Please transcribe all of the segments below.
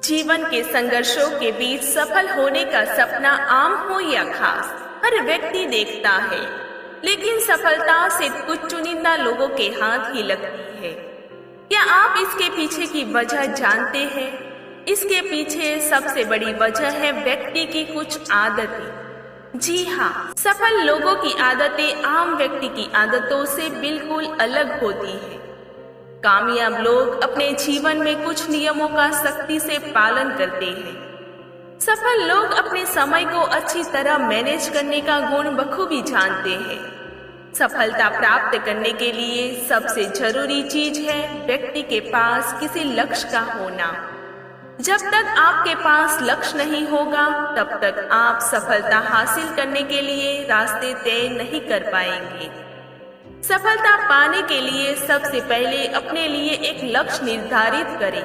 जीवन के संघर्षों के बीच सफल होने का सपना आम हो या खास, हर व्यक्ति देखता है, लेकिन सफलता सिर्फ कुछ चुनिंदा लोगों के हाथ ही लगती है। क्या आप इसके पीछे की वजह जानते हैं? इसके पीछे सबसे बड़ी वजह है व्यक्ति की कुछ आदतें। जी हाँ, सफल लोगों की आदतें आम व्यक्ति की आदतों से बिल्कुल अलग होती हैं। कामयाब लोग अपने जीवन में कुछ नियमों का सख्ती से पालन करते हैं। सफल लोग अपने समय को अच्छी तरह मैनेज करने का गुण बखूबी जानते हैं। सफलता प्राप्त करने के लिए सबसे जरूरी चीज है व्यक्ति के पास किसी लक्ष्य का होना। जब तक आपके पास लक्ष्य नहीं होगा, तब तक आप सफलता हासिल करने के लिए रास्ते तय नहीं कर पाएंगे। सफलता पाने के लिए सबसे पहले अपने लिए एक लक्ष्य निर्धारित करें।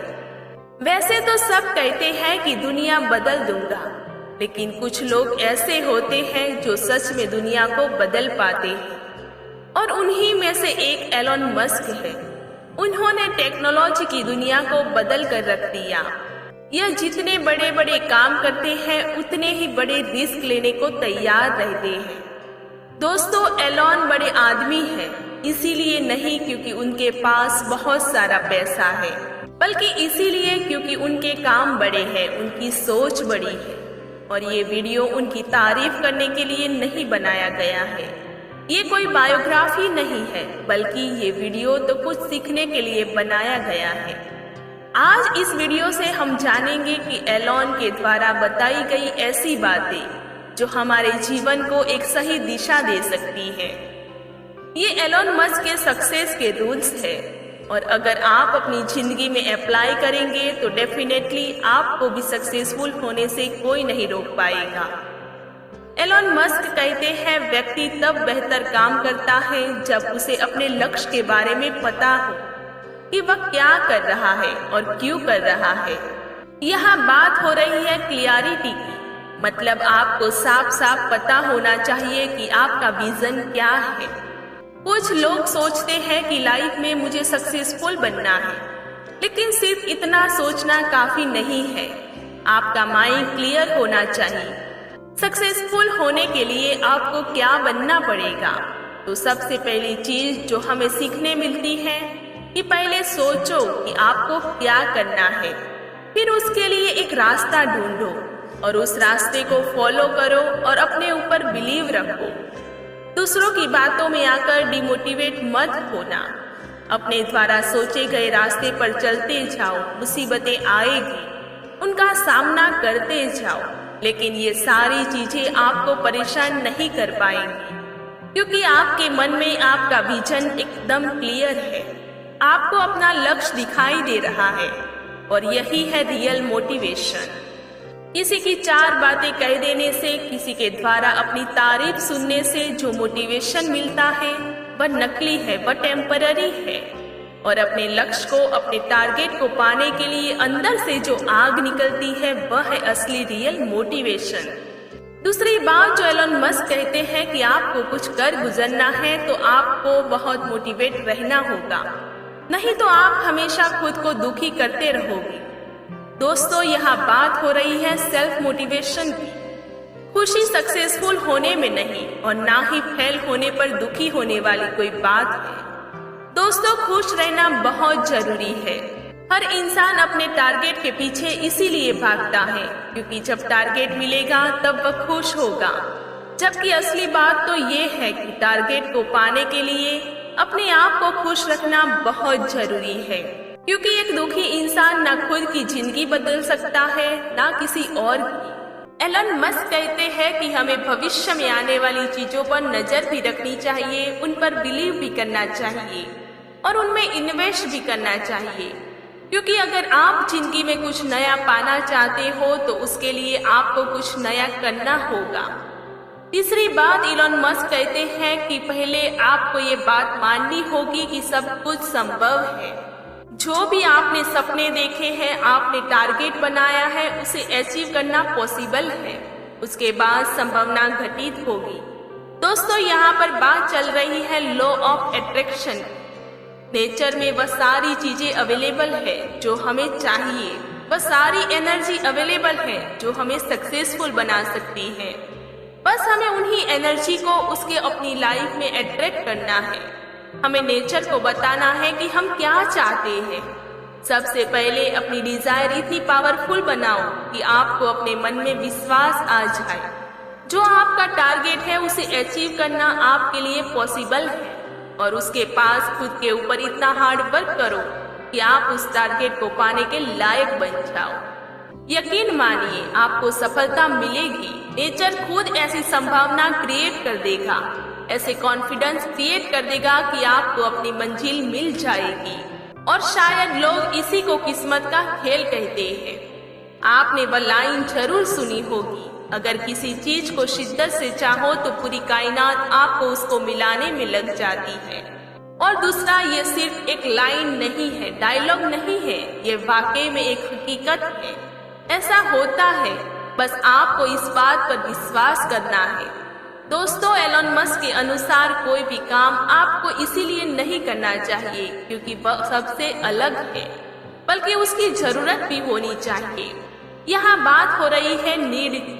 वैसे तो सब कहते हैं कि दुनिया बदल दूंगा, लेकिन कुछ लोग ऐसे होते हैं जो सच में दुनिया को बदल पाते हैं, और उन्हीं में से एक एलोन मस्क है। उन्होंने टेक्नोलॉजी की दुनिया को बदल कर रख दिया। यह जितने बड़े बड़े काम करते हैं, उतने ही बड़े रिस्क लेने को तैयार रहते हैं। दोस्तों, एलोन बड़े आदमी हैं, इसीलिए नहीं क्योंकि उनके पास बहुत सारा पैसा है, बल्कि इसीलिए क्योंकि उनके काम बड़े हैं, उनकी सोच बड़ी है। और ये वीडियो उनकी तारीफ करने के लिए नहीं बनाया गया है। ये कोई बायोग्राफी नहीं है, बल्कि ये वीडियो तो कुछ सीखने के लिए बनाया गया है। आज इस वीडियो से हम जानेंगे कि एलोन के द्वारा बताई गई ऐसी बातें जो हमारे जीवन को एक सही दिशा दे सकती है। ये एलोन मस्क के सक्सेस के रूल्स है, और अगर आप अपनी जिंदगी में अप्लाई करेंगे तो डेफिनेटली आपको भी सक्सेसफुल होने से कोई नहीं रोक पाएगा। एलोन मस्क कहते हैं, व्यक्ति तब बेहतर काम करता है जब उसे अपने लक्ष्य के बारे में पता हो कि वह क्या कर रहा है और क्यों कर रहा है। यहाँ बात हो रही है क्लियरिटी की, मतलब आपको साफ साफ पता होना चाहिए कि आपका विजन क्या है। कुछ लोग सोचते हैं कि लाइफ में मुझे सक्सेसफुल बनना है, लेकिन सिर्फ इतना सोचना काफी नहीं है। आपका माइंड क्लियर होना चाहिए। सक्सेसफुल होने के लिए आपको क्या बनना पड़ेगा? तो सबसे पहली चीज जो हमें सीखने मिलती है कि पहले सोचो कि आपको क्या करना है, फिर उसके लिए एक रास्ता ढूंढो और उस रास्ते को फॉलो करो और अपने ऊपर बिलीव रखो। दूसरों की बातों में आकर डिमोटिवेट मत होना। अपने द्वारा सोचे गए रास्ते पर चलते जाओ। मुसीबतें आएगी, उनका सामना करते जाओ, लेकिन ये सारी चीजें आपको परेशान नहीं कर पाएंगी, क्योंकि आपके मन में आपका विजन एकदम क्लियर है। आपको अपना लक्ष्य दिखाई दे रहा है, और यही है रियल मोटिवेशन। किसी की चार बातें कह देने से, किसी के द्वारा अपनी तारीफ सुनने से जो मोटिवेशन मिलता है वह नकली है, वह टेम्पररी है। और अपने लक्ष्य को, अपने टारगेट को पाने के लिए अंदर से जो आग निकलती है वह है असली रियल मोटिवेशन। दूसरी बात जो एलोन मस्क कहते हैं कि आपको कुछ कर गुजरना है तो आपको बहुत मोटिवेट रहना होगा, नहीं तो आप हमेशा खुद को दुखी करते रहोगे। दोस्तों, यहाँ बात हो रही है सेल्फ मोटिवेशन की। खुशी सक्सेसफुल होने में नहीं, और ना ही फेल होने पर दुखी होने वाली कोई बात है। दोस्तों, खुश रहना बहुत जरूरी है। हर इंसान अपने टारगेट के पीछे इसीलिए भागता है क्योंकि जब टारगेट मिलेगा तब वह खुश होगा। जबकि असली बात तो ये है कि टारगेट को पाने के लिए अपने आप को खुश रखना बहुत जरूरी है, क्योंकि एक दुखी इंसान ना खुद की जिंदगी बदल सकता है, ना किसी और की। एलोन मस्क कहते हैं कि हमें भविष्य में आने वाली चीजों पर नजर भी रखनी चाहिए, उन पर बिलीव भी करना चाहिए और उनमें इन्वेस्ट भी करना चाहिए, क्योंकि अगर आप जिंदगी में कुछ नया पाना चाहते हो तो उसके लिए आपको कुछ नया करना होगा। तीसरी बात, एलोन मस्क कहते हैं कि पहले आपको ये बात माननी होगी कि सब कुछ संभव है। जो भी आपने सपने देखे हैं, आपने टारगेट बनाया है, उसे अचीव करना पॉसिबल है। उसके बाद संभावना घटित होगी। दोस्तों, यहाँ पर बात चल रही है लॉ ऑफ अट्रैक्शन। नेचर में वह सारी चीजें अवेलेबल है जो हमें चाहिए, वह सारी एनर्जी अवेलेबल है जो हमें सक्सेसफुल बना सकती है। बस हमें उन्हीं एनर्जी को उसके अपनी लाइफ में अट्रैक्ट करना है। हमें नेचर को बताना है कि हम क्या चाहते हैं। सबसे पहले अपनी डिजायर इतनी पावरफुल बनाओ कि आपको अपने मन में विश्वास आ जाए। जो आपका टारगेट है उसे अचीव करना आपके लिए पॉसिबल है और उसके पास खुद के ऊपर इतना हार्ड वर्क करो कि आप उस टारगेट को पाने के लायक बन जाओ। यकीन मानिए आपको सफलता मिलेगी। नेचर खुद ऐसी संभावना क्रिएट कर देगा, ऐसे कॉन्फिडेंस क्रिएट कर देगा कि आपको अपनी मंजिल मिल जाएगी। और शायद लोग इसी को किस्मत का खेल कहते हैं। आपने वह लाइन जरूर सुनी होगी, अगर किसी चीज को शिद्दत से चाहो तो पूरी कायनात आपको उसको मिलाने में लग जाती है। और दूसरा, ये सिर्फ एक लाइन नहीं है, डायलॉग नहीं है, ये वाकई में एक हकीकत है। ऐसा होता है, बस आपको इस बात पर विश्वास करना है। दोस्तों, एलोन मस्क के अनुसार कोई भी काम आपको इसीलिए नहीं करना चाहिए क्योंकि वह सबसे अलग है, बल्कि उसकी जरूरत भी होनी चाहिए। यहाँ बात हो रही है नीड की।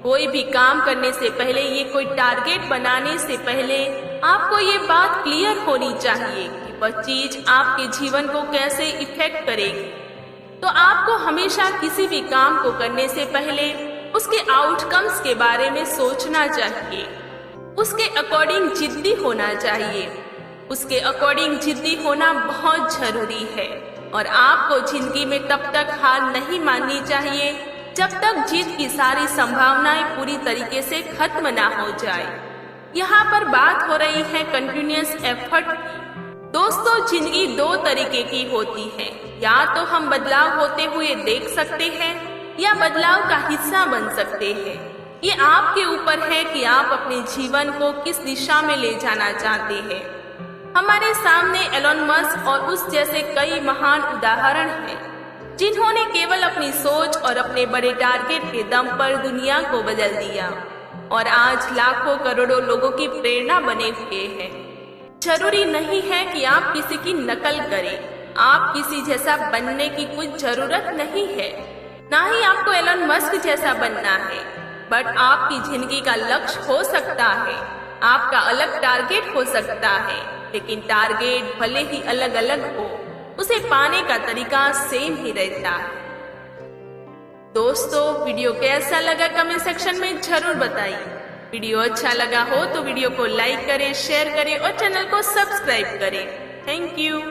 कोई भी काम करने से पहले, ये कोई टारगेट बनाने से पहले आपको ये बात क्लियर होनी चाहिए कि वह चीज आपके जीवन को कैसे इफेक्ट करेगी। तो आपको हमेशा किसी भी काम को करने से पहले उसके आउटकम्स के बारे में सोचना चाहिए। उसके अकॉर्डिंग जिद्दी होना चाहिए। उसके अकॉर्डिंग जिद्दी होना बहुत जरूरी है। और आपको जिंदगी में तब तक हार नहीं माननी चाहिए जब तक जीत की सारी संभावनाएं पूरी तरीके से खत्म ना हो जाए। यहाँ पर बात हो रही है कंटिन्यूअस एफर्ट की। दोस्तों, जिंदगी दो तरीके की होती है, या तो हम बदलाव होते हुए देख सकते हैं या बदलाव का हिस्सा बन सकते हैं। ये आपके ऊपर है कि आप अपने जीवन को किस दिशा में ले जाना चाहते हैं। हमारे सामने एलोन मस्क और उस जैसे कई महान उदाहरण हैं जिन्होंने केवल अपनी सोच और अपने बड़े टारगेट के दम पर दुनिया को बदल दिया और आज लाखों करोड़ों लोगों की प्रेरणा बने हुए हैं। जरूरी नहीं है कि आप किसी की नकल करें। आप किसी जैसा बनने की कुछ जरूरत नहीं है, ना ही आपको एलोन मस्क जैसा बनना है। बट आपकी जिंदगी का लक्ष्य हो सकता है, आपका अलग टारगेट हो सकता है, लेकिन टारगेट भले ही अलग अलग हो, उसे पाने का तरीका सेम ही रहता है। दोस्तों, वीडियो कैसा लगा कमेंट सेक्शन में जरूर बताइए। वीडियो अच्छा लगा हो तो वीडियो को लाइक करें, शेयर करें और चैनल को सब्सक्राइब करें। Thank you.